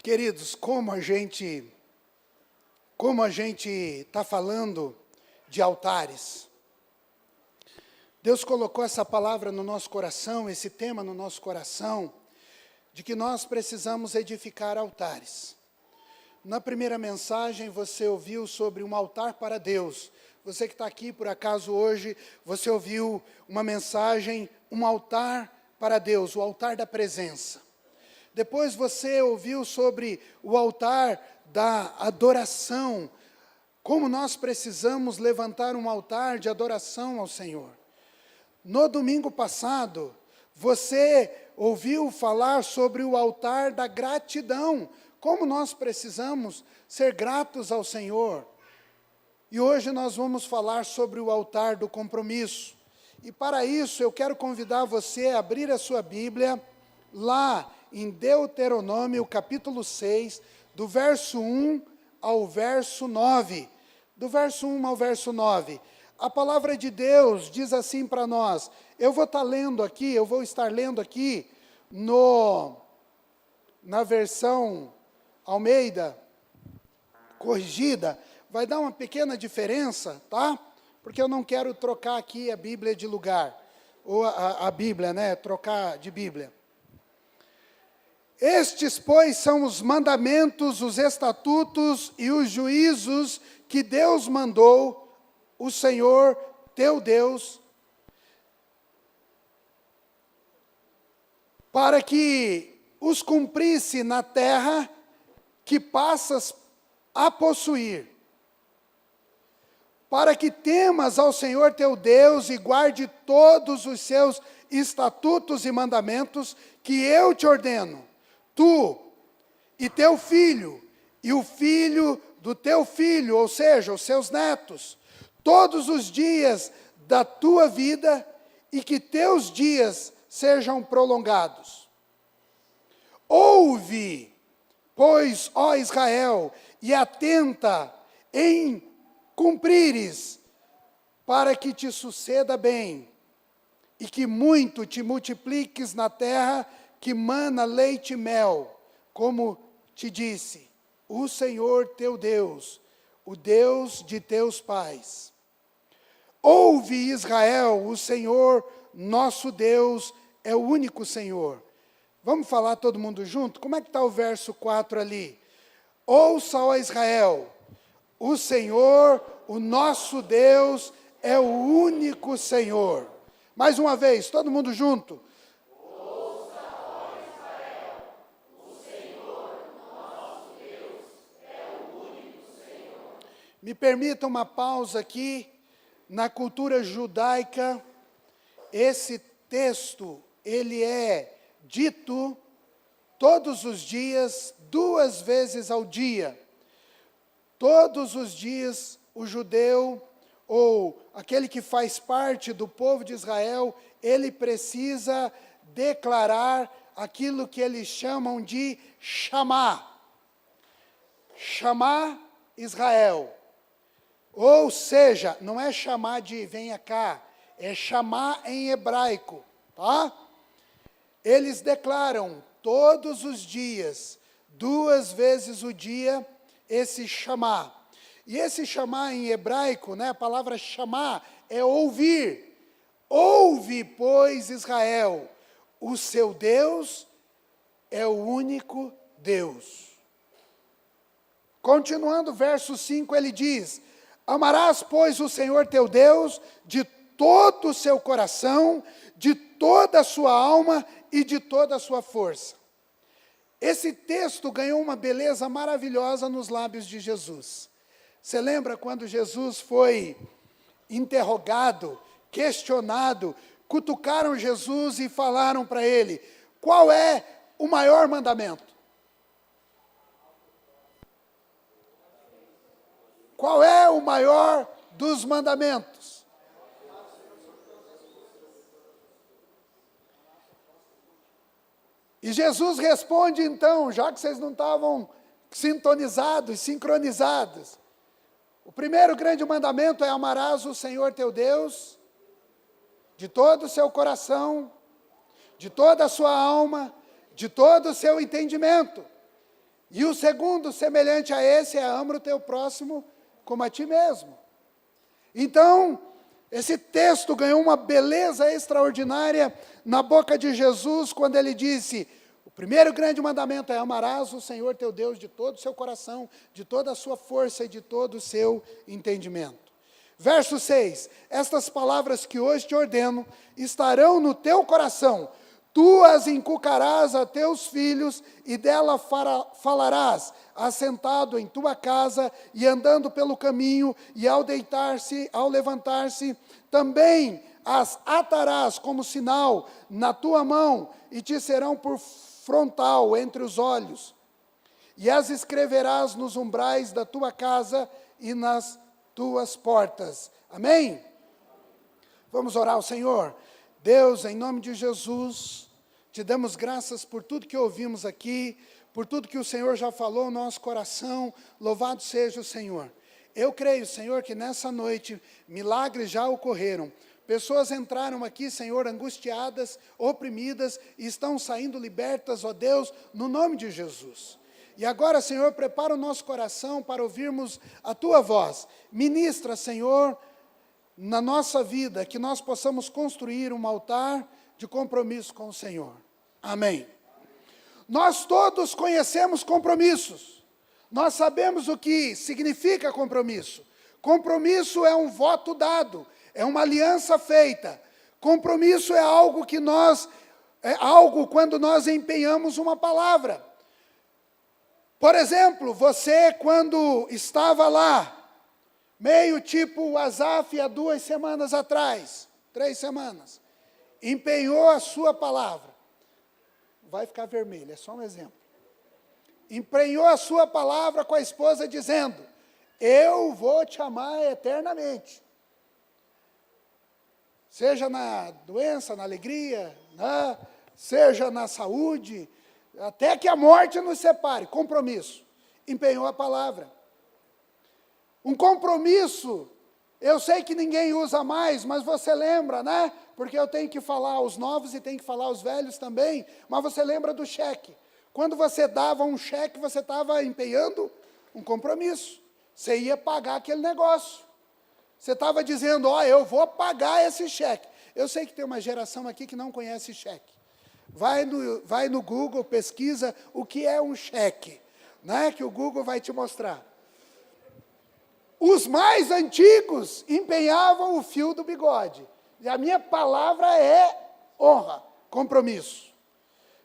Queridos, como a gente está falando de altares, Deus colocou essa palavra no nosso coração, esse tema no nosso coração, de que nós precisamos edificar altares. Na primeira mensagem você ouviu sobre um altar para Deus. Você que está aqui por acaso hoje, você ouviu uma mensagem, um altar para Deus, o altar da presença. Depois você ouviu sobre o altar da adoração, como nós precisamos levantar um altar de adoração ao Senhor. No domingo passado, você ouviu falar sobre o altar da gratidão, como nós precisamos ser gratos ao Senhor. E hoje nós vamos falar sobre o altar do compromisso. E para isso eu quero convidar você a abrir a sua Bíblia lá em Deuteronômio capítulo 6, do verso 1 ao verso 9. Do verso 1 ao verso 9. A palavra de Deus diz assim para nós. Eu vou estar lendo aqui na versão Almeida corrigida. Vai dar uma pequena diferença, tá? Porque eu não quero trocar aqui a Bíblia de lugar. Ou a Bíblia, né? Trocar de Bíblia. Estes, pois, são os mandamentos, os estatutos e os juízos que Deus mandou, o Senhor teu Deus, para que os cumprisse na terra que passas a possuir, para que temas ao Senhor teu Deus e guarde todos os seus estatutos e mandamentos que eu te ordeno, tu e teu filho, e o filho do teu filho, ou seja, os seus netos, todos os dias da tua vida, e que teus dias sejam prolongados. Ouve, pois, ó Israel, e atenta em cumprires, para que te suceda bem, e que muito te multipliques na terra que mana leite e mel, como te disse, o Senhor teu Deus, o Deus de teus pais. Ouve, Israel, o Senhor, nosso Deus, é o único Senhor. Vamos falar todo mundo junto? Como é que está o verso 4 ali? Ouça, ó Israel, o Senhor, o nosso Deus, é o único Senhor. Mais uma vez, todo mundo junto. Me permita uma pausa aqui. Na cultura judaica, esse texto, ele é dito todos os dias, 2 vezes ao dia. Todos os dias, o judeu, ou aquele que faz parte do povo de Israel, ele precisa declarar aquilo que eles chamam de Shamá. Shamá Israel. Ou seja, não é chamar de venha cá, é chamar em hebraico, tá? Eles declaram todos os dias, 2 vezes o dia, esse chamar. E esse chamar em hebraico, né, a palavra chamar é ouvir. Ouve, pois, Israel, o seu Deus é o único Deus. Continuando o verso 5, ele diz: amarás, pois, o Senhor teu Deus de todo o seu coração, de toda a sua alma e de toda a sua força. Esse texto ganhou uma beleza maravilhosa nos lábios de Jesus. Você lembra quando Jesus foi interrogado, questionado, cutucaram Jesus e falaram para ele, qual é o maior mandamento? Qual é o maior dos mandamentos? E Jesus responde então, já que vocês não estavam sintonizados, sincronizados. O primeiro grande mandamento é amarás o Senhor teu Deus de todo o seu coração, de toda a sua alma, de todo o seu entendimento. E o segundo, semelhante a esse, é ama o teu próximo como a ti mesmo. Então, esse texto ganhou uma beleza extraordinária na boca de Jesus, quando ele disse: o primeiro grande mandamento é: amarás o Senhor teu Deus de todo o seu coração, de toda a sua força e de todo o seu entendimento. Verso 6, estas palavras que hoje te ordeno estarão no teu coração, tu as inculcarás a teus filhos, e dela falarás, assentado em tua casa, e andando pelo caminho, e ao deitar-se, ao levantar-se, também as atarás como sinal na tua mão, e te serão por frontal entre os olhos, e as escreverás nos umbrais da tua casa e nas tuas portas. Amém? Vamos orar ao Senhor. Deus, em nome de Jesus, te damos graças por tudo que ouvimos aqui, por tudo que o Senhor já falou no nosso coração. Louvado seja o Senhor. Eu creio, Senhor, que nessa noite milagres já ocorreram. Pessoas entraram aqui, Senhor, angustiadas, oprimidas, e estão saindo libertas, ó Deus, no nome de Jesus. E agora, Senhor, prepara o nosso coração para ouvirmos a Tua voz. Ministra, Senhor, na nossa vida, que nós possamos construir um altar de compromisso com o Senhor. Amém. Nós todos conhecemos compromissos. Nós sabemos o que significa compromisso. Compromisso é um voto dado, é uma aliança feita. Compromisso é algo quando nós empenhamos uma palavra. Por exemplo, você quando estava lá, meio tipo Asaf há 2 semanas atrás, 3 semanas, empenhou a sua palavra. Vai ficar vermelho, é só um exemplo. Empenhou a sua palavra com a esposa dizendo: eu vou te amar eternamente. Seja na doença, na alegria, seja na saúde, até que a morte nos separe. Compromisso. Empenhou a palavra. Um compromisso, eu sei que ninguém usa mais, mas você lembra, né? Porque eu tenho que falar aos novos e tenho que falar aos velhos também, mas você lembra do cheque. Quando você dava um cheque, você estava empenhando um compromisso. Você ia pagar aquele negócio. Você estava dizendo: ó, eu vou pagar esse cheque. Eu sei que tem uma geração aqui que não conhece cheque. Vai no Google, pesquisa o que é um cheque, né? Que o Google vai te mostrar. Os mais antigos empenhavam o fio do bigode. E a minha palavra é honra, compromisso.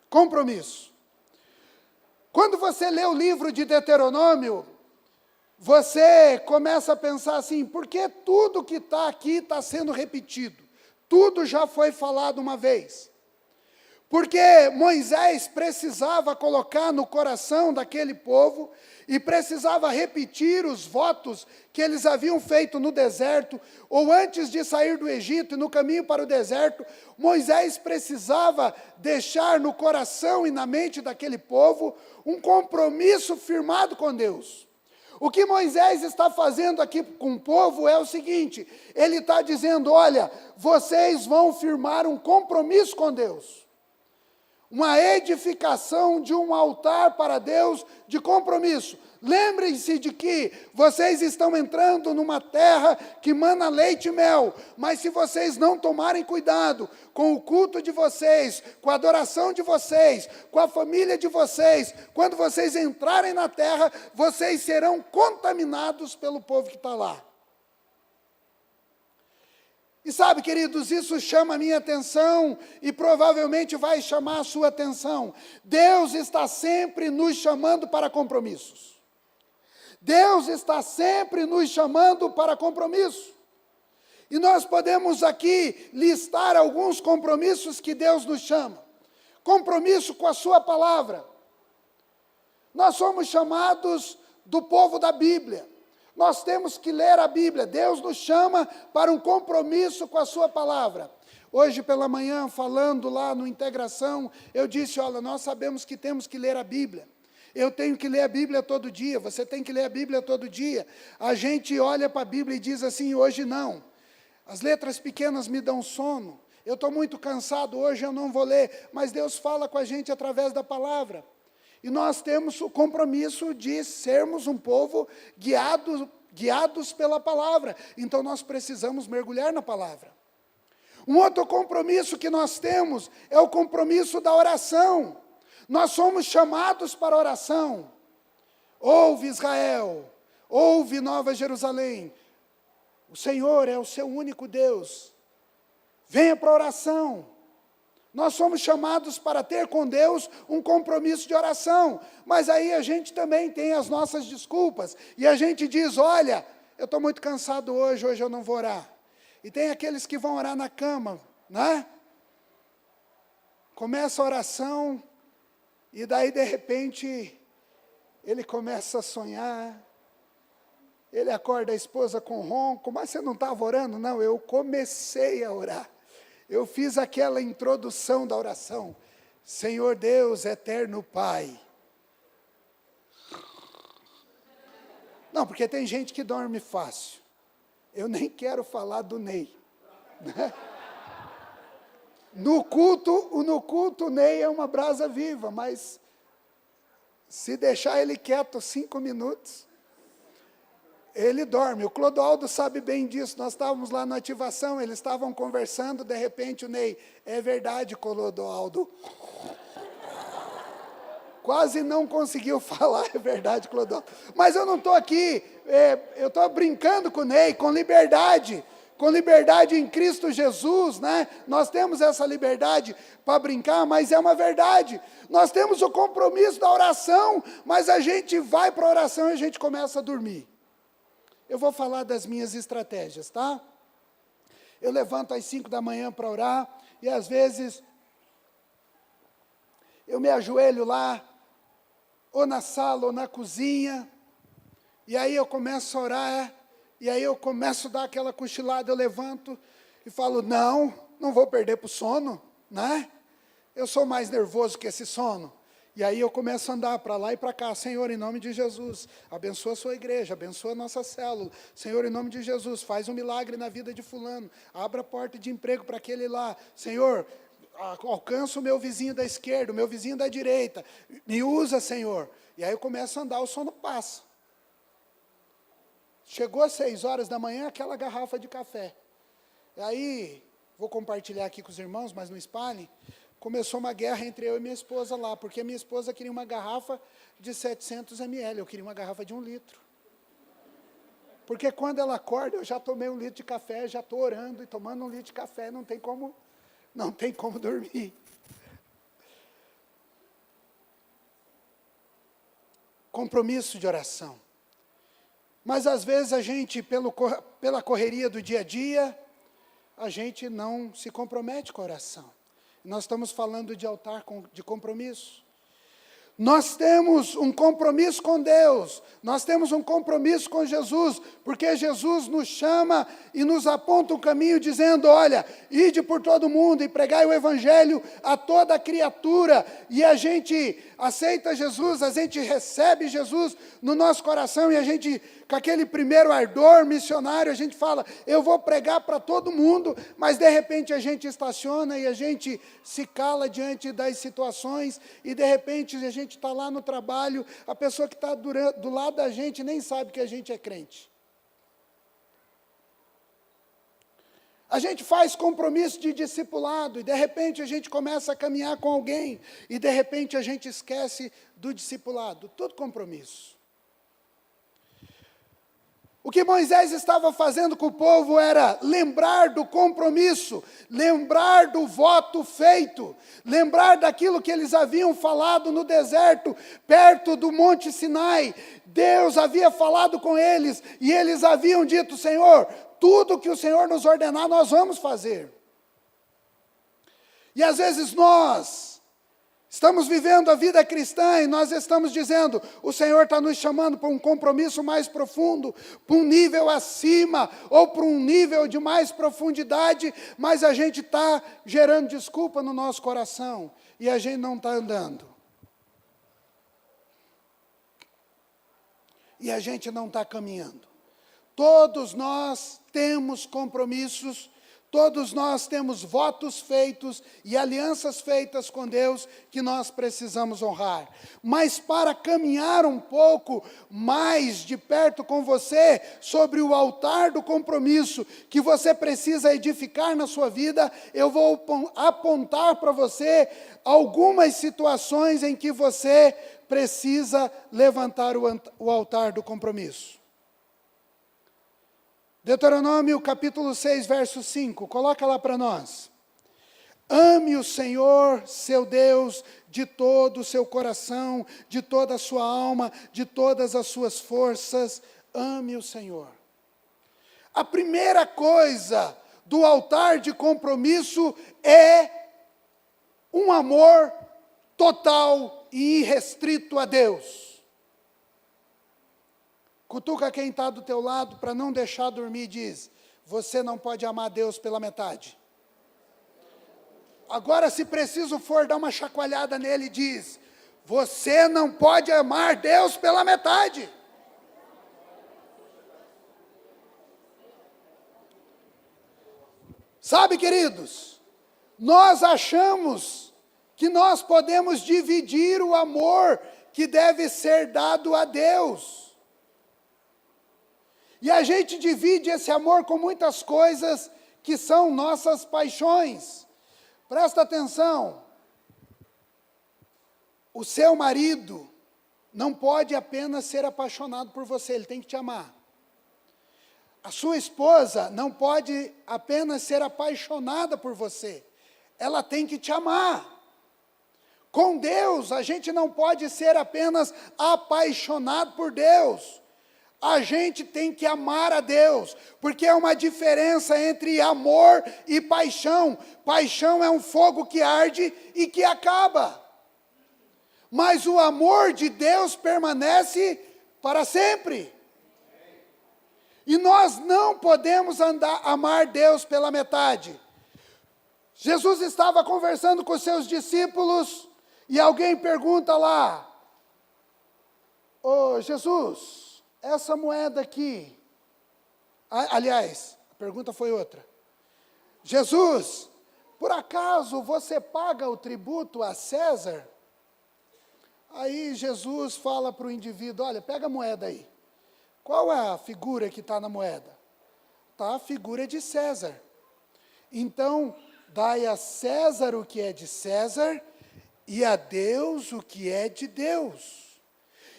Compromisso. Quando você lê o livro de Deuteronômio, você começa a pensar assim: por que tudo que está aqui está sendo repetido? Tudo já foi falado uma vez. Porque Moisés precisava colocar no coração daquele povo e precisava repetir os votos que eles haviam feito no deserto, ou antes de sair do Egito e no caminho para o deserto. Moisés precisava deixar no coração e na mente daquele povo um compromisso firmado com Deus. O que Moisés está fazendo aqui com o povo é o seguinte: ele está dizendo: olha, vocês vão firmar um compromisso com Deus. Uma edificação de um altar para Deus de compromisso. Lembrem-se de que vocês estão entrando numa terra que mana leite e mel, mas se vocês não tomarem cuidado com o culto de vocês, com a adoração de vocês, com a família de vocês, quando vocês entrarem na terra, vocês serão contaminados pelo povo que está lá. E sabe, queridos, isso chama a minha atenção e provavelmente vai chamar a sua atenção. Deus está sempre nos chamando para compromissos. Deus está sempre nos chamando para compromisso. E nós podemos aqui listar alguns compromissos que Deus nos chama. Compromisso com a sua palavra. Nós somos chamados do povo da Bíblia. Nós temos que ler a Bíblia. Deus nos chama para um compromisso com a sua palavra. Hoje pela manhã, falando lá no Integração, eu disse: olha, nós sabemos que temos que ler a Bíblia. Eu tenho que ler a Bíblia todo dia, você tem que ler a Bíblia todo dia. A gente olha para a Bíblia e diz assim: hoje não. As letras pequenas me dão sono. Eu estou muito cansado, hoje eu não vou ler. Mas Deus fala com a gente através da palavra. E nós temos o compromisso de sermos um povo guiados pela palavra. Então nós precisamos mergulhar na palavra. Um outro compromisso que nós temos é o compromisso da oração. Nós somos chamados para a oração. Ouve Israel, ouve Nova Jerusalém. O Senhor é o seu único Deus. Venha para a oração. Nós somos chamados para ter com Deus um compromisso de oração. Mas aí a gente também tem as nossas desculpas. E a gente diz, olha, eu estou muito cansado hoje eu não vou orar. E tem aqueles que vão orar na cama, né? Começa a oração, e daí de repente, ele começa a sonhar. Ele acorda a esposa com ronco, mas você não estava orando? Não, eu comecei a orar. Eu fiz aquela introdução da oração. Senhor Deus, eterno Pai. Não, porque tem gente que dorme fácil. Eu nem quero falar do Ney. Né? No culto, o Ney é uma brasa viva, mas se deixar ele quieto 5 minutos, ele dorme. O Clodoaldo sabe bem disso. Nós estávamos lá na ativação, eles estavam conversando, de repente o Ney, é verdade, Clodoaldo. Quase não conseguiu falar, é verdade, Clodoaldo. Mas eu não estou aqui, eu estou brincando com o Ney, com liberdade em Cristo Jesus, né? Nós temos essa liberdade para brincar, mas é uma verdade. Nós temos o compromisso da oração, mas a gente vai para a oração e a gente começa a dormir. Eu vou falar das minhas estratégias, tá? Eu levanto às 5 da manhã para orar, e às vezes eu me ajoelho lá, ou na sala, ou na cozinha, e aí eu começo a orar, e aí eu começo a dar aquela cochilada, eu levanto e falo, não vou perder para o sono, né? Eu sou mais nervoso que esse sono. E aí eu começo a andar para lá e para cá. Senhor, em nome de Jesus, abençoa a sua igreja, abençoa a nossa célula. Senhor, em nome de Jesus, faz um milagre na vida de fulano. Abra a porta de emprego para aquele lá. Senhor, alcança o meu vizinho da esquerda, o meu vizinho da direita. Me usa, Senhor. E aí eu começo a andar, o sono passa. Chegou às 6 horas da manhã, aquela garrafa de café. E aí, vou compartilhar aqui com os irmãos, mas não espalhem. Começou uma guerra entre eu e minha esposa lá, porque minha esposa queria uma garrafa de 700 ml, eu queria uma garrafa de 1 litro. Porque quando ela acorda, eu já tomei 1 litro de café, já estou orando e tomando 1 litro de café, não tem como dormir. Compromisso de oração. Mas às vezes a gente, pela correria do dia a dia, a gente não se compromete com a oração. Nós estamos falando de altar de compromisso. Nós temos um compromisso com Deus, nós temos um compromisso com Jesus, porque Jesus nos chama e nos aponta um caminho dizendo, olha, ide por todo mundo e pregai o Evangelho a toda criatura, e a gente aceita Jesus, a gente recebe Jesus no nosso coração, e a gente, com aquele primeiro ardor missionário, a gente fala, eu vou pregar para todo mundo, mas de repente a gente estaciona e a gente se cala diante das situações, e de repente a gente está lá no trabalho, a pessoa que está do lado da gente nem sabe que a gente é crente. A gente faz compromisso de discipulado, e de repente a gente começa a caminhar com alguém, e de repente a gente esquece do discipulado, tudo compromisso. O que Moisés estava fazendo com o povo era lembrar do compromisso, lembrar do voto feito, lembrar daquilo que eles haviam falado no deserto, perto do Monte Sinai. Deus havia falado com eles, e eles haviam dito, Senhor, tudo que o Senhor nos ordenar, nós vamos fazer. E às vezes nós estamos vivendo a vida cristã e nós estamos dizendo, o Senhor está nos chamando para um compromisso mais profundo, para um nível acima, ou para um nível de mais profundidade, mas a gente está gerando desculpa no nosso coração, e a gente não está andando. E a gente não está caminhando. Todos nós temos compromissos, Todos nós temos votos feitos e alianças feitas com Deus que nós precisamos honrar. Mas para caminhar um pouco mais de perto com você sobre o altar do compromisso que você precisa edificar na sua vida, eu vou apontar para você algumas situações em que você precisa levantar o altar do compromisso. Deuteronômio capítulo 6, verso 5, coloca lá para nós. Ame o Senhor, seu Deus, de todo o seu coração, de toda a sua alma, de todas as suas forças. Ame o Senhor. A primeira coisa do altar de compromisso é um amor total e irrestrito a Deus. Cutuca quem está do teu lado para não deixar dormir e diz, você não pode amar Deus pela metade. Agora, se preciso for, dá uma chacoalhada nele e diz, você não pode amar Deus pela metade. Sabe, queridos, nós achamos que nós podemos dividir o amor que deve ser dado a Deus. E a gente divide esse amor com muitas coisas que são nossas paixões. Presta atenção. O seu marido não pode apenas ser apaixonado por você, ele tem que te amar. A sua esposa não pode apenas ser apaixonada por você, ela tem que te amar. Com Deus, a gente não pode ser apenas apaixonado por Deus. A gente tem que amar a Deus, porque é uma diferença entre amor e paixão. Paixão é um fogo que arde e que acaba. Mas o amor de Deus permanece para sempre. E nós não podemos amar Deus pela metade. Jesus estava conversando com os seus discípulos e alguém pergunta lá, ô Jesus, essa moeda aqui, aliás, a pergunta foi outra. Jesus, por acaso você paga o tributo a César? Aí Jesus fala para o indivíduo, olha, pega a moeda aí. Qual é a figura que está na moeda? Está a figura de César. Então, dai a César o que é de César e a Deus o que é de Deus.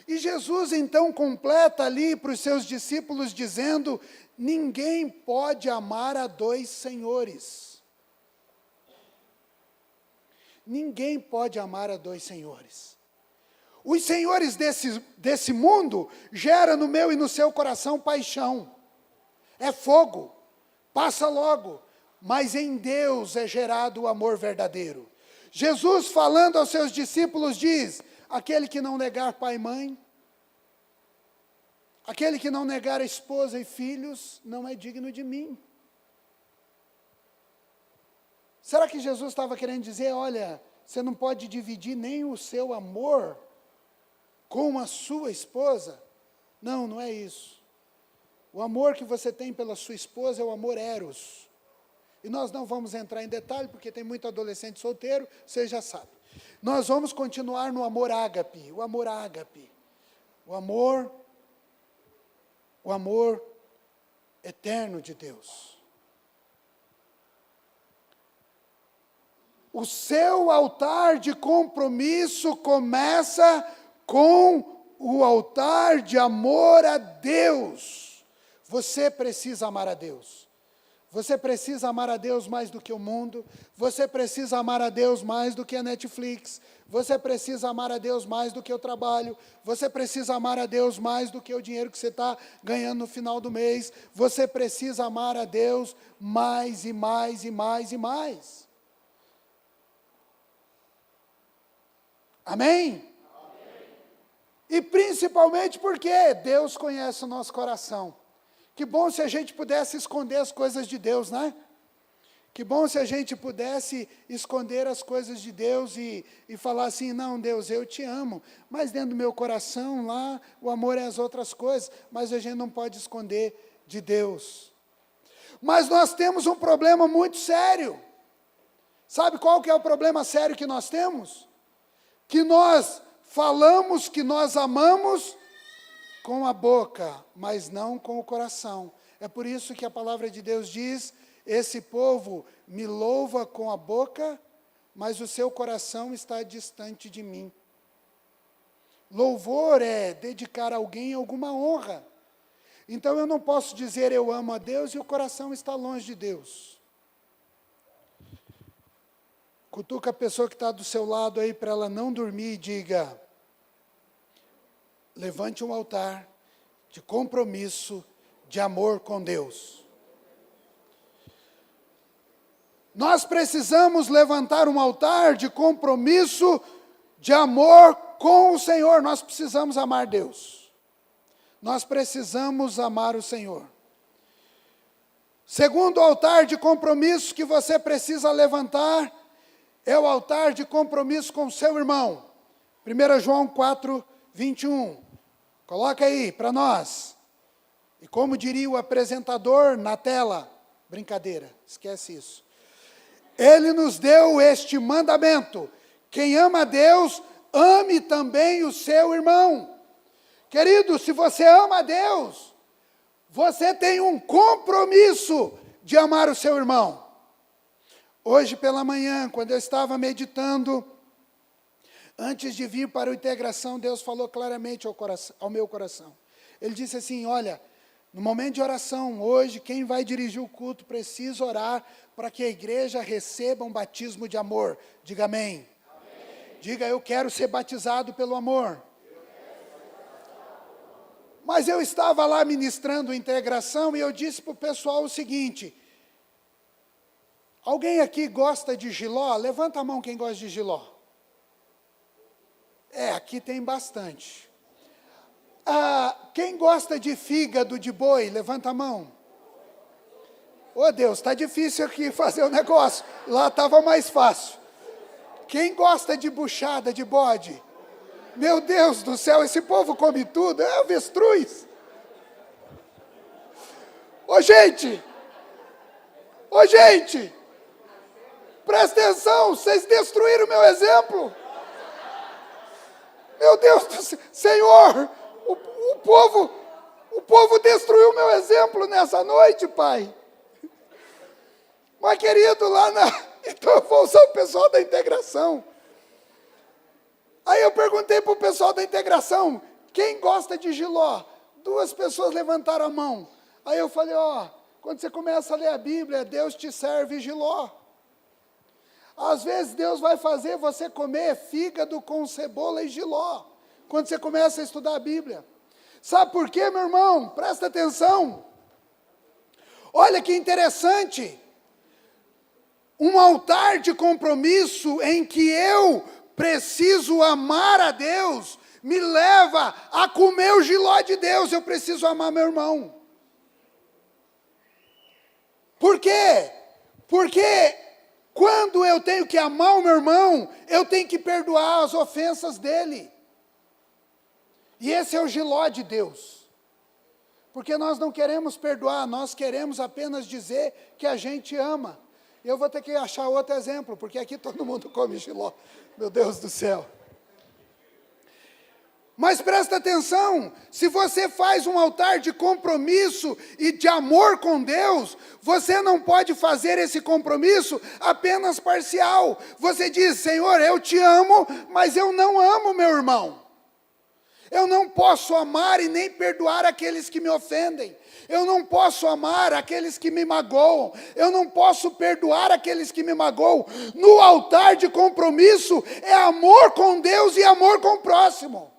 E Jesus então completa ali para os seus discípulos dizendo, ninguém pode amar a dois senhores. Ninguém pode amar a dois senhores. Os senhores desse mundo geram no meu e no seu coração paixão. É fogo, passa logo, mas em Deus é gerado o amor verdadeiro. Jesus falando aos seus discípulos diz, aquele que não negar pai e mãe, aquele que não negar a esposa e filhos, não é digno de mim. Será que Jesus estava querendo dizer, olha, você não pode dividir nem o seu amor com a sua esposa? Não, não é isso. O amor que você tem pela sua esposa é o amor eros. E nós não vamos entrar em detalhe, porque tem muito adolescente solteiro, você já sabe. Nós vamos continuar no amor ágape, o amor ágape. O amor eterno de Deus. O seu altar de compromisso começa com o altar de amor a Deus. Você precisa amar a Deus. Você precisa amar a Deus mais do que o mundo. Você precisa amar a Deus mais do que a Netflix. Você precisa amar a Deus mais do que o trabalho. Você precisa amar a Deus mais do que o dinheiro que você está ganhando no final do mês. Você precisa amar a Deus mais e mais e mais e mais. Amém? E principalmente porque Deus conhece o nosso coração. Que bom se a gente pudesse esconder as coisas de Deus, né? Que bom se a gente pudesse esconder as coisas de Deus e falar assim, não, Deus, eu te amo, mas dentro do meu coração lá, o amor é as outras coisas, mas a gente não pode esconder de Deus. Mas nós temos um problema muito sério. Sabe qual que é o problema sério que nós temos? Que nós falamos que nós amamos com a boca, mas não com o coração. É por isso que a palavra de Deus diz, esse povo me louva com a boca, mas o seu coração está distante de mim. Louvor é dedicar a alguém alguma honra. Então eu não posso dizer eu amo a Deus e o coração está longe de Deus. Cutuca a pessoa que está do seu lado aí para ela não dormir e diga, levante um altar de compromisso, de amor com Deus. Nós precisamos levantar um altar de compromisso, de amor com o Senhor. Nós precisamos amar Deus. Nós precisamos amar o Senhor. Segundo altar de compromisso que você precisa levantar, é o altar de compromisso com o seu irmão. 1 João 4, 21. Coloca aí para nós. E como diria o apresentador na tela, brincadeira, esquece isso. Ele nos deu este mandamento: quem ama a Deus, ame também o seu irmão. Querido, se você ama a Deus, você tem um compromisso de amar o seu irmão. Hoje pela manhã, quando eu estava meditando, antes de vir para a integração, Deus falou claramente ao meu coração. Ele disse assim, olha, no momento de oração, hoje, quem vai dirigir o culto precisa orar para que a igreja receba um batismo de amor. Diga amém. Amém. Diga, eu quero ser batizado pelo amor. Mas eu estava lá ministrando integração e eu disse para o pessoal o seguinte, alguém aqui gosta de jiló? Levanta a mão quem gosta de jiló. Aqui tem bastante. Quem gosta de fígado de boi? Levanta a mão. Oh Deus, está difícil aqui fazer o negócio. Lá estava mais fácil. Quem gosta de buchada de bode? Meu Deus do céu, esse povo come tudo, é avestruz. Ô gente, presta atenção, vocês destruíram o meu exemplo. Meu Deus do céu, Senhor, o povo destruiu o meu exemplo nessa noite, Pai. Mas querido, então eu vou usar o pessoal da integração. Aí eu perguntei para o pessoal da integração, quem gosta de jiló? 2 pessoas levantaram a mão. Aí eu falei, quando você começa a ler a Bíblia, Deus te serve jiló. Às vezes Deus vai fazer você comer fígado com cebola e jiló, quando você começa a estudar a Bíblia. Sabe por quê, meu irmão? Presta atenção. Olha que interessante. Um altar de compromisso em que eu preciso amar a Deus, me leva a comer o jiló de Deus, eu preciso amar meu irmão. Por quê? Porque quando eu tenho que amar o meu irmão, eu tenho que perdoar as ofensas dele. E esse é o jiló de Deus. Porque nós não queremos perdoar, nós queremos apenas dizer que a gente ama. Eu vou ter que achar outro exemplo, porque aqui todo mundo come jiló. Meu Deus do céu. Mas presta atenção, se você faz um altar de compromisso e de amor com Deus, você não pode fazer esse compromisso apenas parcial. Você diz, Senhor, eu te amo, mas eu não amo meu irmão. Eu não posso amar e nem perdoar aqueles que me ofendem. Eu não posso amar aqueles que me magoam. Eu não posso perdoar aqueles que me magoam. No altar de compromisso é amor com Deus e amor com o próximo.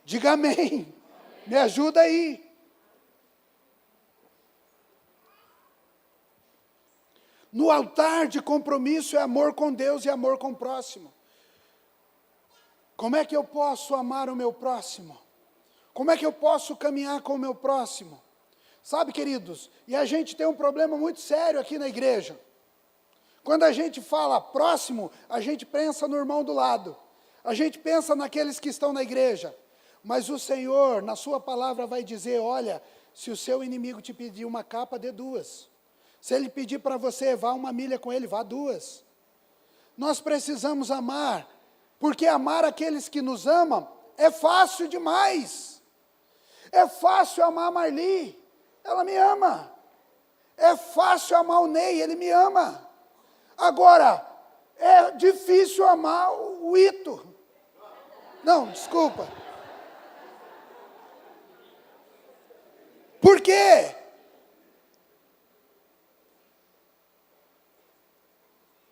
Diga amém. Me ajuda aí. No altar de compromisso é amor com Deus e amor com o próximo. Como é que eu posso amar o meu próximo? Como é que eu posso caminhar com o meu próximo? Sabe, queridos, e a gente tem um problema muito sério aqui na igreja. Quando a gente fala próximo, a gente pensa no irmão do lado. A gente pensa naqueles que estão na igreja. Mas o Senhor, na sua palavra, vai dizer, olha, Se o seu inimigo te pedir uma capa, dê 2. Se ele pedir para você, vá 1 milha com ele, vá 2. Nós precisamos amar, porque amar aqueles que nos amam é fácil demais. É fácil amar a Marli, ela me ama. É fácil amar o Ney, ele me ama. Agora, é difícil amar o Ito. Não, desculpa. Por quê?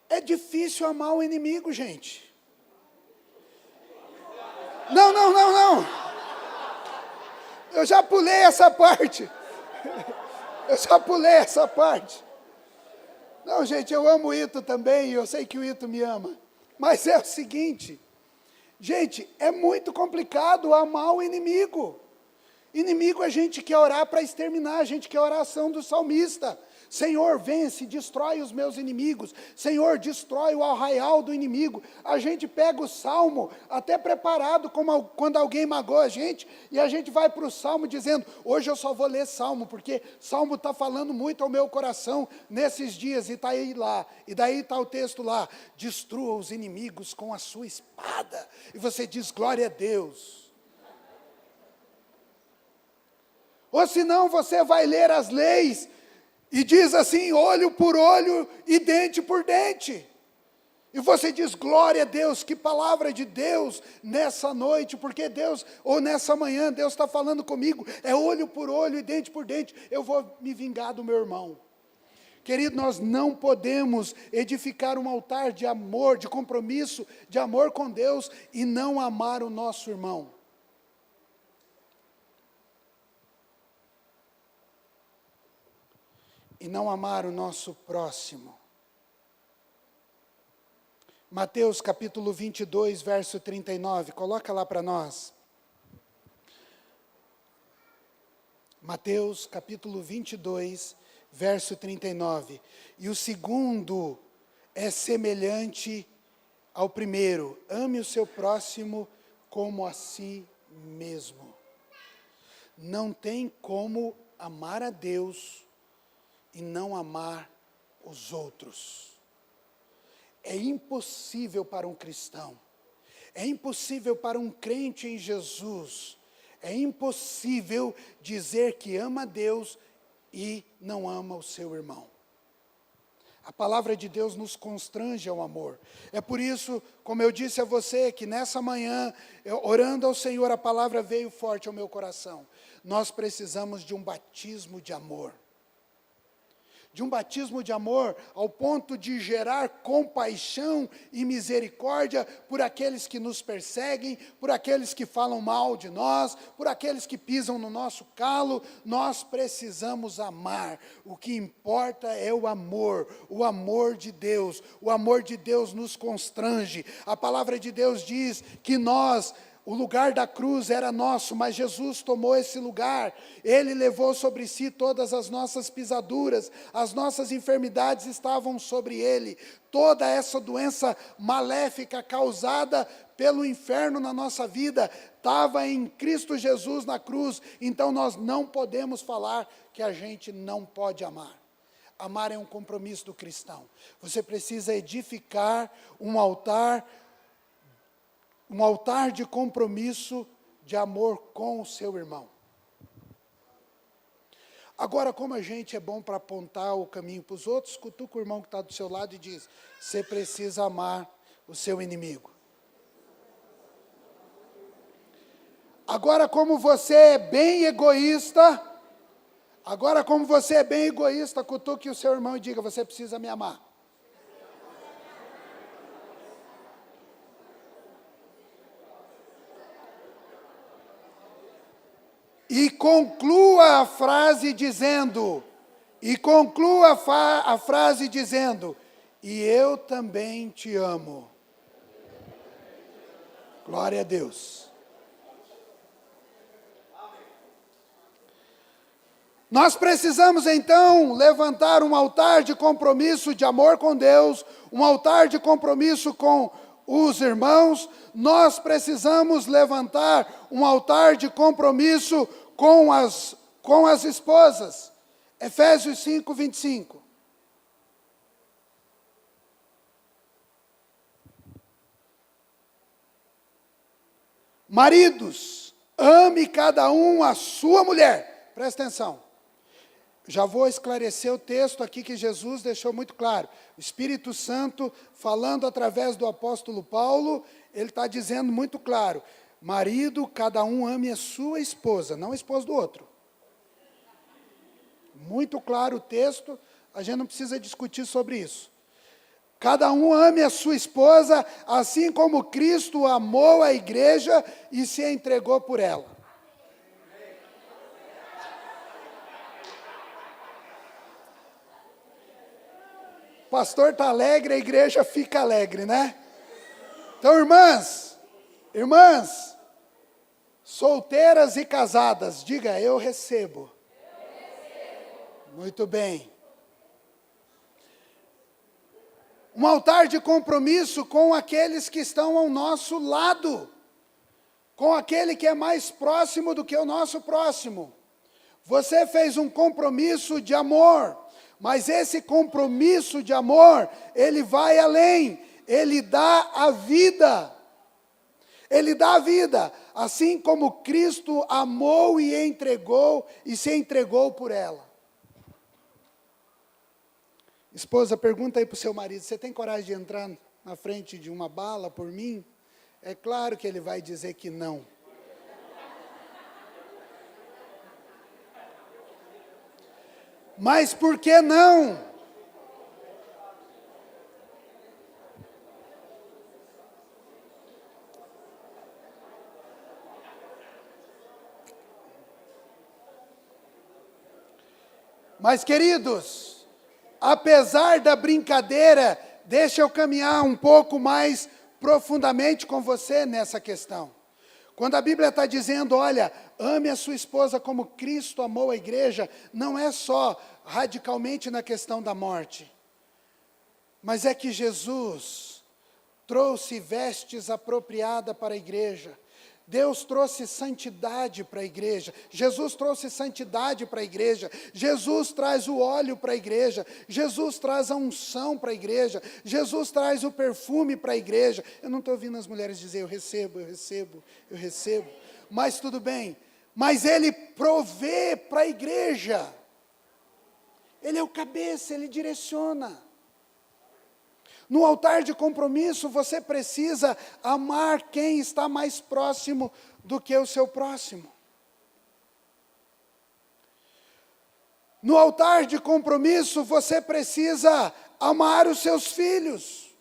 É difícil amar o inimigo, gente. Não. Eu já pulei essa parte. Não, gente, eu amo o Ito também, eu sei que o Ito me ama. Mas é o seguinte, gente, é muito complicado amar o inimigo. Inimigo a gente quer orar para exterminar, a gente quer a oração do salmista. Senhor, vence, destrói os meus inimigos. Senhor, destrói o arraial do inimigo. A gente pega o salmo, até preparado, como quando alguém magoa a gente, e a gente vai para o salmo dizendo, hoje eu só vou ler salmo, porque salmo está falando muito ao meu coração nesses dias, e está aí lá, e daí está o texto lá, destrua os inimigos com a sua espada. E você diz, glória a Deus. Ou senão você vai ler as leis, e diz assim, olho por olho e dente por dente. E você diz, glória a Deus, que palavra de Deus nessa noite, porque Deus, ou nessa manhã, Deus está falando comigo, é olho por olho e dente por dente, eu vou me vingar do meu irmão. Querido, nós não podemos edificar um altar de amor, de compromisso, de amor com Deus, e não amar o nosso irmão. E não amar o nosso próximo. Mateus capítulo 22, verso 39, coloca lá para nós. Mateus capítulo 22, verso 39. E o segundo é semelhante ao primeiro. Ame o seu próximo como a si mesmo. Não tem como amar a Deus e não amar os outros. É impossível para um cristão, é impossível para um crente em Jesus, é impossível dizer que ama a Deus e não ama o seu irmão. A palavra de Deus nos constrange ao amor. É por isso, como eu disse a você, que nessa manhã, orando ao Senhor, a palavra veio forte ao meu coração. Nós precisamos de um batismo de amor. De um batismo de amor ao ponto de gerar compaixão e misericórdia por aqueles que nos perseguem, por aqueles que falam mal de nós, por aqueles que pisam no nosso calo. Nós precisamos amar. O que importa é o amor de Deus. O amor de Deus nos constrange. A palavra de Deus diz que o lugar da cruz era nosso, mas Jesus tomou esse lugar. Ele levou sobre si todas as nossas pisaduras, as nossas enfermidades estavam sobre ele. Toda essa doença maléfica causada pelo inferno na nossa vida estava em Cristo Jesus na cruz. Então nós não podemos falar que a gente não pode amar. Amar é um compromisso do cristão. Você precisa edificar um altar de compromisso, de amor com o seu irmão. Agora, como a gente é bom para apontar o caminho para os outros, cutuca o irmão que está do seu lado e diz, você precisa amar o seu inimigo. Agora, como você é bem egoísta, cutuque o seu irmão e diga, você precisa me amar. E conclua a frase dizendo, e eu também te amo. Glória a Deus. Nós precisamos então levantar um altar de compromisso, de amor com Deus, um altar de compromisso com os irmãos. Nós precisamos levantar um altar de compromisso com com as esposas. Efésios 5, 25. Maridos, ame cada um a sua mulher. Presta atenção. Já vou esclarecer o texto aqui que Jesus deixou muito claro. O Espírito Santo, falando através do apóstolo Paulo, ele está dizendo muito claro: marido, cada um ame a sua esposa, não a esposa do outro. Muito claro o texto, a gente não precisa discutir sobre isso. Cada um ame a sua esposa, assim como Cristo amou a igreja e se entregou por ela. O pastor está alegre, a igreja fica alegre, né? Então, irmãs, solteiras e casadas, diga, eu recebo. Muito bem. Um altar de compromisso com aqueles que estão ao nosso lado, com aquele que é mais próximo do que o nosso próximo. Você fez um compromisso de amor, mas esse compromisso de amor, ele vai além, ele dá a vida. Ele dá a vida, assim como Cristo amou e entregou, e se entregou por ela. Esposa, pergunta aí para o seu marido, você tem coragem de entrar na frente de uma bala por mim? É claro que ele vai dizer que não. Mas por que não? Mas, queridos, apesar da brincadeira, deixa eu caminhar um pouco mais profundamente com você nessa questão. Quando a Bíblia está dizendo, olha, ame a sua esposa como Cristo amou a igreja, não é só radicalmente na questão da morte, mas é que Jesus trouxe vestes apropriadas para a igreja. Deus trouxe santidade para a igreja, Jesus trouxe santidade para a igreja, Jesus traz o óleo para a igreja, Jesus traz a unção para a igreja, Jesus traz o perfume para a igreja. Eu não estou ouvindo as mulheres dizer, eu recebo, mas tudo bem, mas Ele provê para a igreja, Ele é o cabeça, Ele direciona. No altar de compromisso, você precisa amar quem está mais próximo do que o seu próximo. No altar de compromisso, você precisa amar os seus filhos.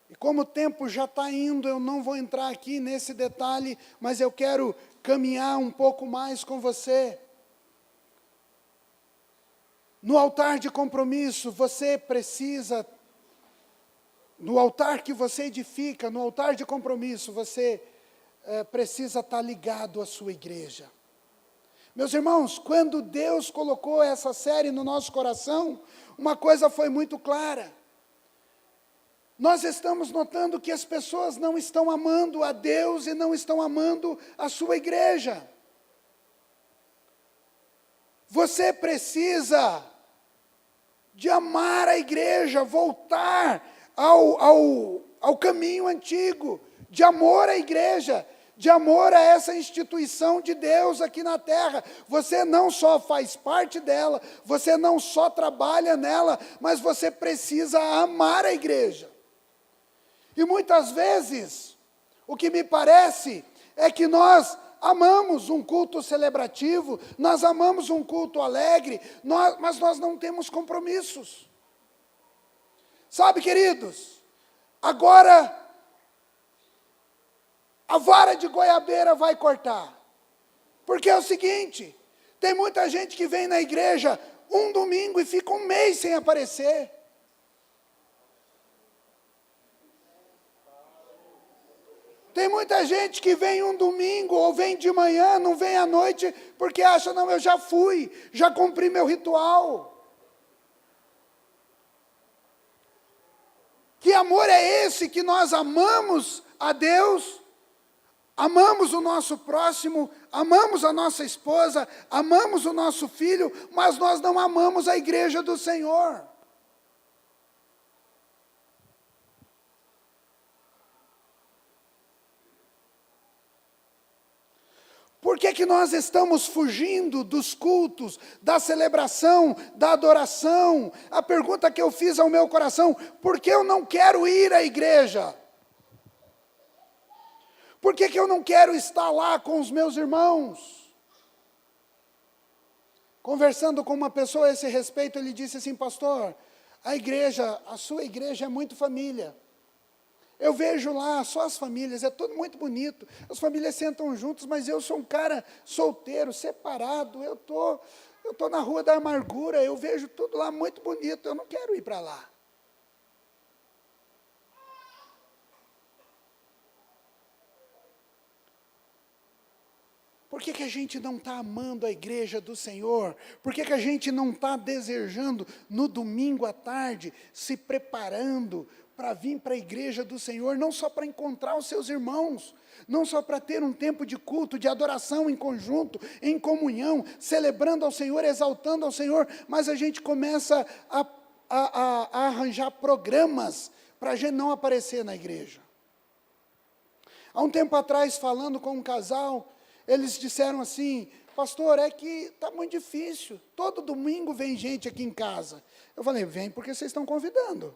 E como o tempo já está indo, eu não vou entrar aqui nesse detalhe, mas eu quero caminhar um pouco mais com você. No altar de compromisso, você precisa... No altar que você edifica, no altar de compromisso, você precisa estar ligado à sua igreja. Meus irmãos, quando Deus colocou essa série no nosso coração, uma coisa foi muito clara. Nós estamos notando que as pessoas não estão amando a Deus e não estão amando a sua igreja. Você precisa de amar a igreja, voltar ao caminho antigo, de amor à igreja, de amor a essa instituição de Deus aqui na terra. Você não só faz parte dela, você não só trabalha nela, mas você precisa amar a igreja. E muitas vezes, o que me parece é que nós amamos um culto celebrativo, nós amamos um culto alegre, mas nós não temos compromissos. Sabe, queridos, agora a vara de goiabeira vai cortar. Porque é o seguinte, tem muita gente que vem na igreja um domingo e fica um mês sem aparecer. Tem muita gente que vem um domingo ou vem de manhã, não vem à noite, porque acha, não, eu já fui, já cumpri meu ritual. Que amor é esse que nós amamos a Deus, amamos o nosso próximo, amamos a nossa esposa, amamos o nosso filho, mas nós não amamos a igreja do Senhor. Por que nós estamos fugindo dos cultos, da celebração, da adoração? A pergunta que eu fiz ao meu coração: por que eu não quero ir à igreja? Por que eu não quero estar lá com os meus irmãos? Conversando com uma pessoa a esse respeito, ele disse assim: pastor, a sua igreja é muito família. Eu vejo lá só as famílias, é tudo muito bonito. As famílias sentam juntos, mas eu sou um cara solteiro, separado. Eu tô na rua da amargura, eu vejo tudo lá muito bonito. Eu não quero ir para lá. Por que a gente não está amando a igreja do Senhor? Por que a gente não está desejando, no domingo à tarde, se preparando para vir para a igreja do Senhor, não só para encontrar os seus irmãos, não só para ter um tempo de culto, de adoração em conjunto, em comunhão, celebrando ao Senhor, exaltando ao Senhor, mas a gente começa a arranjar programas para a gente não aparecer na igreja. Há um tempo atrás, falando com um casal, eles disseram assim: pastor, é que está muito difícil, todo domingo vem gente aqui em casa. Eu falei: vem porque vocês estão convidando.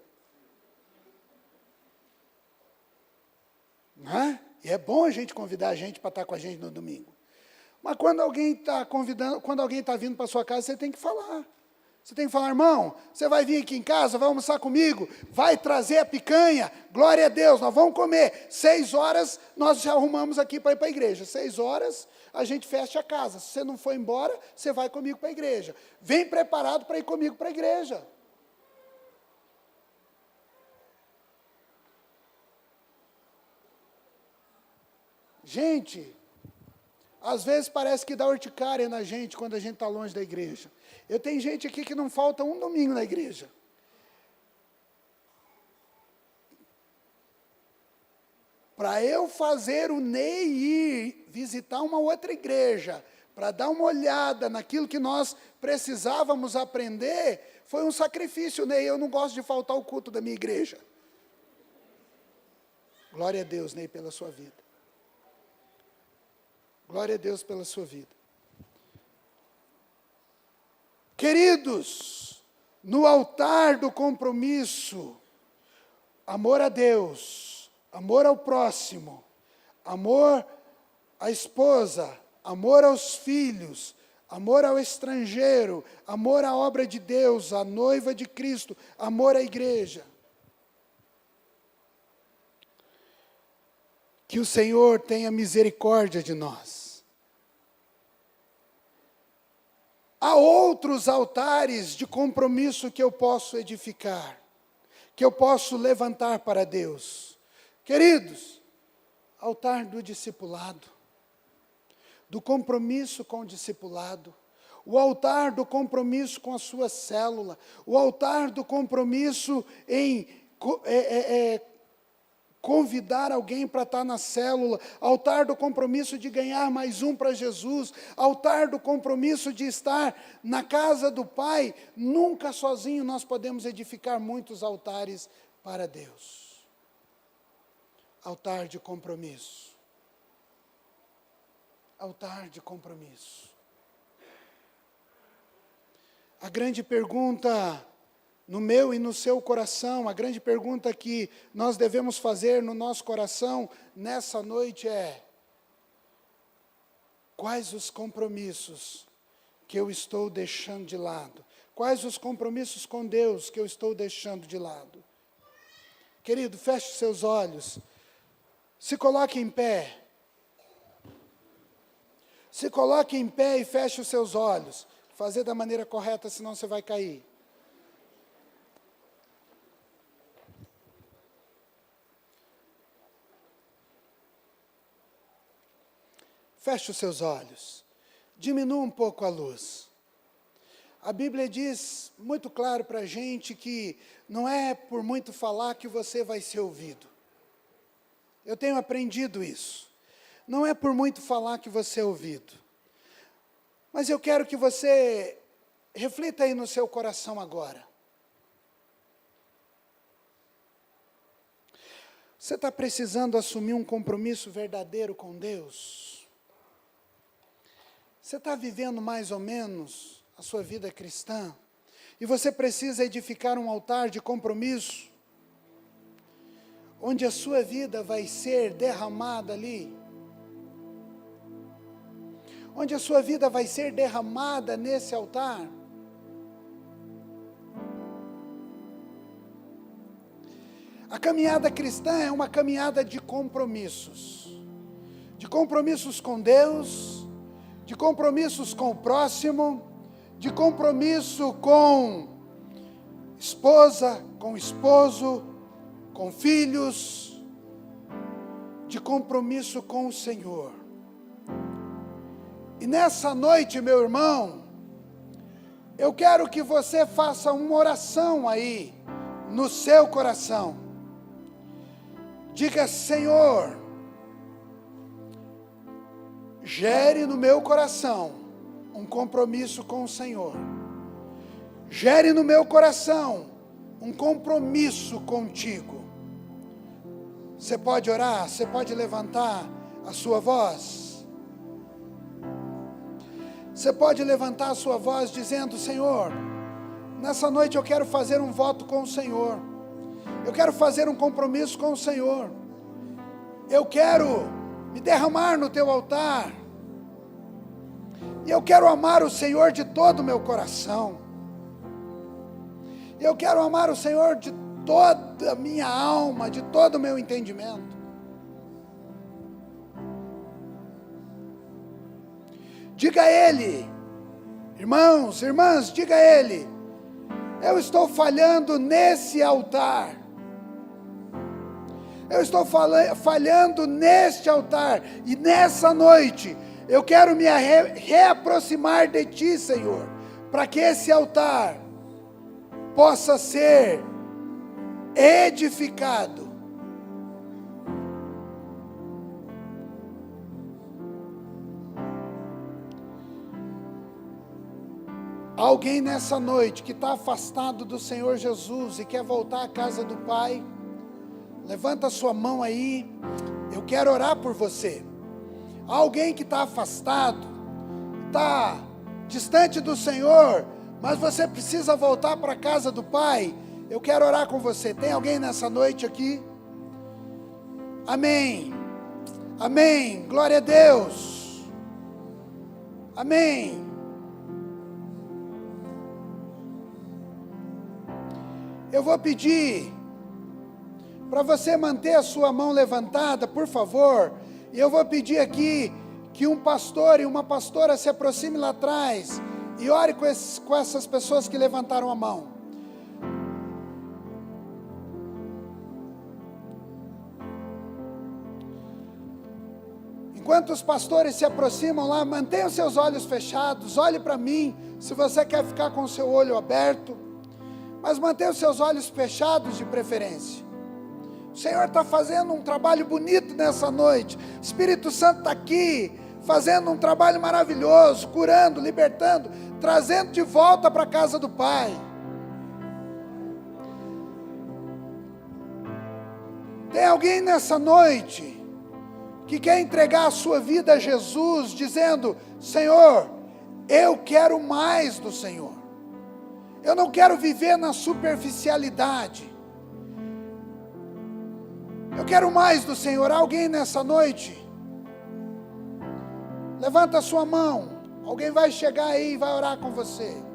Não é? E é bom a gente convidar a gente para estar com a gente no domingo. Mas quando alguém está convidando, quando alguém está vindo para a sua casa, você tem que falar. Você tem que falar: irmão, você vai vir aqui em casa, vai almoçar comigo, vai trazer a picanha, glória a Deus, nós vamos comer. 6 horas, nós já arrumamos aqui para ir para a igreja. 6 horas, a gente fecha a casa. Se você não for embora, você vai comigo para a igreja. Vem preparado para ir comigo para a igreja. Gente, às vezes parece que dá urticária na gente quando a gente está longe da igreja. Eu tenho gente aqui que não falta um domingo na igreja. Para eu fazer o Ney ir visitar uma outra igreja, para dar uma olhada naquilo que nós precisávamos aprender, foi um sacrifício, Ney. Eu não gosto de faltar o culto da minha igreja. Glória a Deus, Ney, pela sua vida. Glória a Deus pela sua vida. Queridos, no altar do compromisso, amor a Deus, amor ao próximo, amor à esposa, amor aos filhos, amor ao estrangeiro, amor à obra de Deus, à noiva de Cristo, amor à igreja. Que o Senhor tenha misericórdia de nós. Há outros altares de compromisso que eu posso edificar, que eu posso levantar para Deus. Queridos, altar do discipulado, do compromisso com o discipulado, o altar do compromisso com a sua célula, o altar do compromisso em convidar alguém para estar na célula, altar do compromisso de ganhar mais um para Jesus, altar do compromisso de estar na casa do Pai. Nunca sozinho nós podemos edificar muitos altares para Deus. Altar de compromisso. Altar de compromisso. A grande pergunta no meu e no seu coração, a grande pergunta que nós devemos fazer no nosso coração nessa noite é: quais os compromissos que eu estou deixando de lado? Quais os compromissos com Deus que eu estou deixando de lado? Querido, feche seus olhos, se coloque em pé. Se coloque em pé e feche os seus olhos. Fazer da maneira correta, senão você vai cair. Feche os seus olhos, diminua um pouco a luz. A Bíblia diz muito claro para a gente que não é por muito falar que você vai ser ouvido. Eu tenho aprendido isso. Não é por muito falar que você é ouvido. Mas eu quero que você reflita aí no seu coração agora. Você está precisando assumir um compromisso verdadeiro com Deus? Você está vivendo mais ou menos a sua vida cristã? E você precisa edificar um altar de compromisso, onde a sua vida vai ser derramada ali. Onde a sua vida vai ser derramada nesse altar. A caminhada cristã é uma caminhada de compromissos com Deus, de compromissos com o próximo, de compromisso com esposa, com esposo, com filhos, de compromisso com o Senhor. E nessa noite, meu irmão, eu quero que você faça uma oração aí, no seu coração. Diga: Senhor, gere no meu coração um compromisso com o Senhor. Gere no meu coração um compromisso contigo. Você pode orar? Você pode levantar a sua voz? Você pode levantar a sua voz dizendo: Senhor, nessa noite eu quero fazer um voto com o Senhor. Eu quero fazer um compromisso com o Senhor. Eu quero me derramar no teu altar. E eu quero amar o Senhor de todo o meu coração. Eu quero amar o Senhor de toda a minha alma, de todo o meu entendimento. Diga a Ele, irmãos, irmãs, diga a Ele: eu estou falhando nesse altar. Eu estou falhando neste altar. E nessa noite, eu quero me reaproximar de Ti, Senhor, para que esse altar possa ser edificado. Alguém nessa noite que está afastado do Senhor Jesus e quer voltar à casa do Pai, levanta a sua mão aí, eu quero orar por você. Alguém que está afastado, está distante do Senhor, mas você precisa voltar para a casa do Pai, eu quero orar com você. Tem alguém nessa noite aqui? Amém, amém, glória a Deus, amém. Eu vou pedir para você manter a sua mão levantada, por favor. E eu vou pedir aqui que um pastor e uma pastora se aproxime lá atrás e ore com essas pessoas que levantaram a mão. Enquanto os pastores se aproximam lá, mantenha os seus olhos fechados, olhe para mim, se você quer ficar com o seu olho aberto, mas mantenha os seus olhos fechados de preferência. O Senhor está fazendo um trabalho bonito nessa noite. O Espírito Santo está aqui, fazendo um trabalho maravilhoso, curando, libertando, trazendo de volta para a casa do Pai. Tem alguém nessa noite que quer entregar a sua vida a Jesus, dizendo: Senhor, eu quero mais do Senhor. Eu não quero viver na superficialidade. Eu quero mais do Senhor. Alguém nessa noite? Levanta a sua mão. Alguém vai chegar aí e vai orar com você.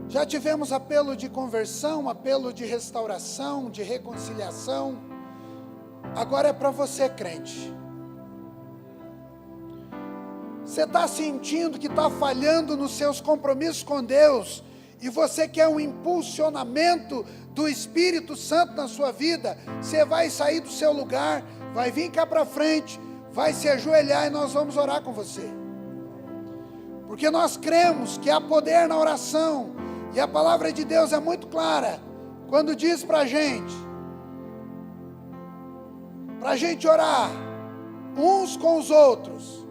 Já tivemos apelo de conversão, apelo de restauração, de reconciliação. Agora é para você, crente. Você está sentindo que está falhando nos seus compromissos com Deus, e você quer um impulsionamento do Espírito Santo na sua vida, você vai sair do seu lugar, vai vir cá para frente, vai se ajoelhar e nós vamos orar com você. Porque nós cremos que há poder na oração. E a palavra de Deus é muito clara. Quando diz para a gente orar uns com os outros,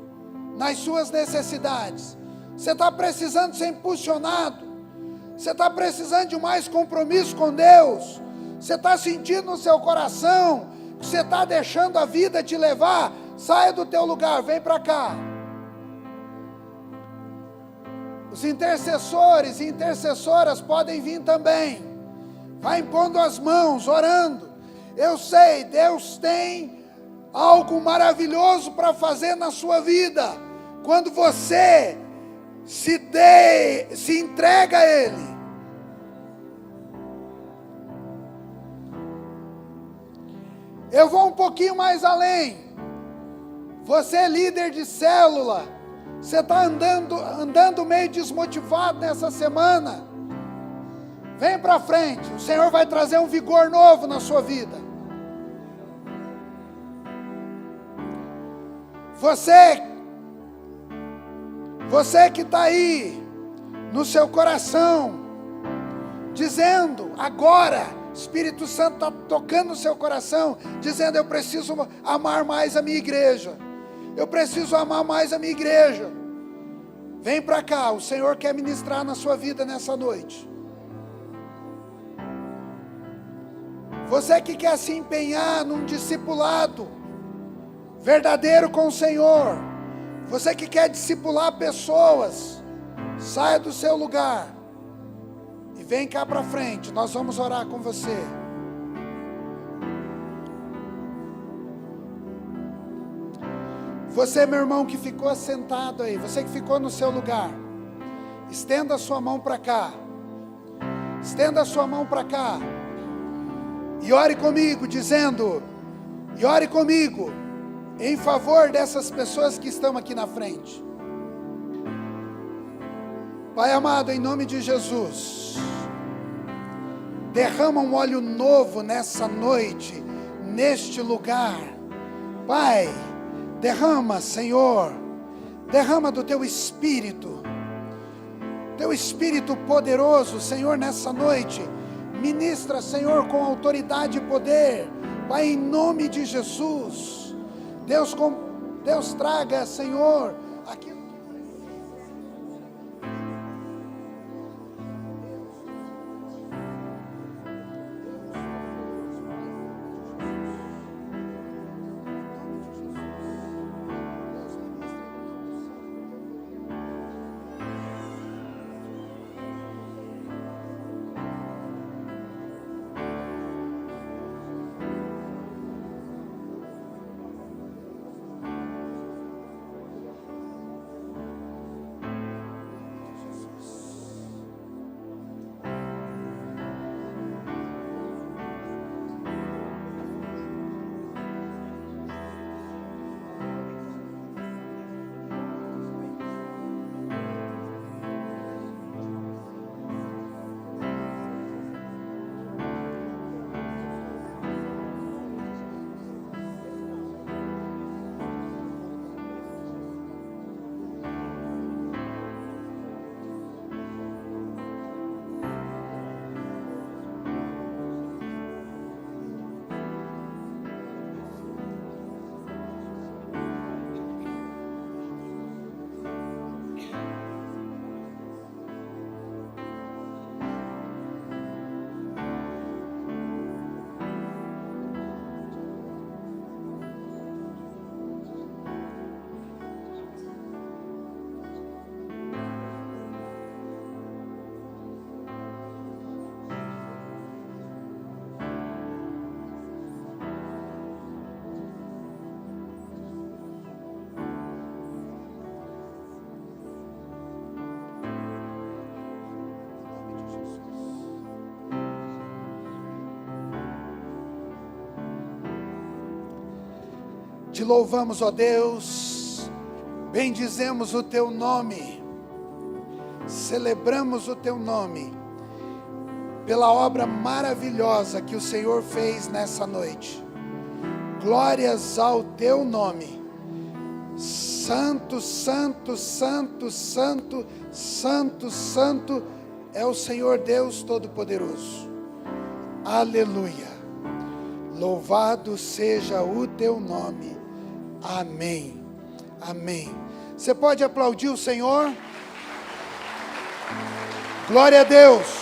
nas suas necessidades. Você está precisando ser impulsionado. Você está precisando de mais compromisso com Deus. Você está sentindo no seu coração que você está deixando a vida te levar. Saia do teu lugar, vem para cá. Os intercessores e intercessoras podem vir também. Vai impondo as mãos, orando. Eu sei, Deus tem algo maravilhoso para fazer na sua vida. Quando você se entrega a Ele. Eu vou um pouquinho mais além. Você é líder de célula. Você está andando meio desmotivado nessa semana. Vem para frente. O Senhor vai trazer um vigor novo na sua vida. Você que está aí no seu coração, dizendo agora, Espírito Santo está tocando no seu coração, dizendo: eu preciso amar mais a minha igreja. Eu preciso amar mais a minha igreja. Vem para cá, o Senhor quer ministrar na sua vida nessa noite. Você que quer se empenhar num discipulado verdadeiro com o Senhor, você que quer discipular pessoas, saia do seu lugar e vem cá para frente, nós vamos orar com você. Você, meu irmão, que ficou sentado aí, você que ficou no seu lugar, estenda a sua mão para cá, estenda a sua mão para cá, e ore comigo, ore comigo, em favor dessas pessoas que estão aqui na frente. Pai amado, em nome de Jesus, derrama um óleo novo nessa noite, neste lugar. Pai, derrama, Senhor, derrama do Teu Espírito poderoso, Senhor, nessa noite. Ministra, Senhor, com autoridade e poder, Pai, em nome de Jesus. Deus traga, Senhor, aquilo que Te louvamos, ó Deus, bendizemos o Teu nome, celebramos o Teu nome, pela obra maravilhosa que o Senhor fez nessa noite. Glórias ao Teu nome, Santo, santo, santo, santo, santo, santo é o Senhor Deus Todo-Poderoso. Aleluia. Louvado seja o teu nome. Amém. Amém. Você pode aplaudir o Senhor? Glória a Deus.